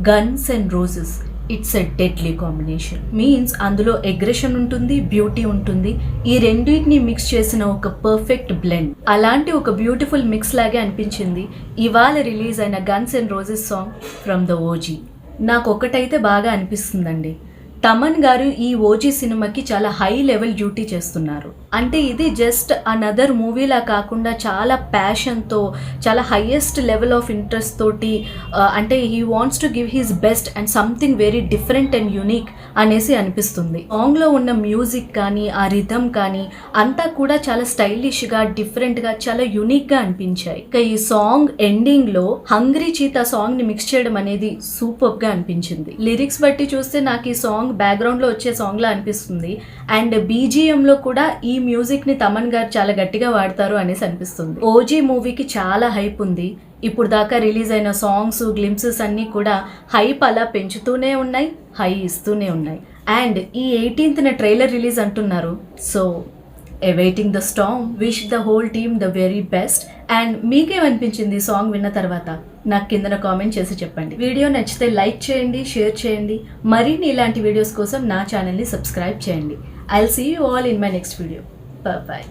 Guns and roses, it's a deadly combination. Means అందులో aggression ఉంటుంది, beauty ఉంటుంది. ఈ రెండింటిని మిక్స్ చేసిన ఒక పర్ఫెక్ట్ బ్లెండ్. అలాంటి ఒక బ్యూటిఫుల్ మిక్స్ లాగే అనిపించింది ఇవాళ రిలీజ్ అయిన guns and roses song from the OG. నాకు ఒకటైతే బాగా అనిపిస్తుందండి, తమన్ గారు ఈ ఓజీ సినిమాకి చాలా హై లెవెల్ డ్యూటీ చేస్తున్నారు. అంటే ఇది జస్ట్ అనదర్ మూవీలా కాకుండా చాలా ప్యాషన్తో, చాలా హైయెస్ట్ లెవెల్ ఆఫ్ ఇంట్రెస్ట్ తోటి, అంటే he wants to give he's best and something very different and unique అనేసి అనిపిస్తుంది. సాంగ్లో ఉన్న మ్యూజిక్ కానీ, ఆ రిథమ్ కానీ అంతా కూడా చాలా స్టైలిష్గా, డిఫరెంట్గా, చాలా యునిక్గా అనిపించాయి. ఇక ఈ సాంగ్ ఎండింగ్లో హంగ్రీ చీతా సాంగ్ని మిక్స్ చేయడం అనేది సూపర్గా అనిపించింది. లిరిక్స్ బట్టి చూస్తే నాకు ఈ సాంగ్ బ్యాక్గ్రౌండ్లో వచ్చే సాంగ్లా అనిపిస్తుంది. అండ్ బీజిఎంలో కూడా ఈ మ్యూజిక్ని తమన్ గారు చాలా గట్టిగా వాడతారు అనేసి అనిపిస్తుంది. ఓజీ మూవీకి చాలా హైప్ ఉంది. ఇప్పుడు దాకా రిలీజ్ అయిన సాంగ్స్, గ్లింప్సెస్ అన్నీ కూడా హైప్ అలా పెంచుతూనే ఉన్నాయి, హై ఇస్తూనే ఉన్నాయి. అండ్ ఈ 18th ట్రైలర్ రిలీజ్ అంటున్నారు. So awaiting the storm, wish the whole team the very best. And మీకేమనిపించింది ఈ సాంగ్ విన్న తర్వాత నాకు కిందన కామెంట్ చేసి చెప్పండి. వీడియో నచ్చితే లైక్ చేయండి, షేర్ చేయండి. మరిన్ని ఇలాంటి వీడియోస్ కోసం నా ఛానల్ని సబ్స్క్రైబ్ చేయండి. I will see you all in my next video. By.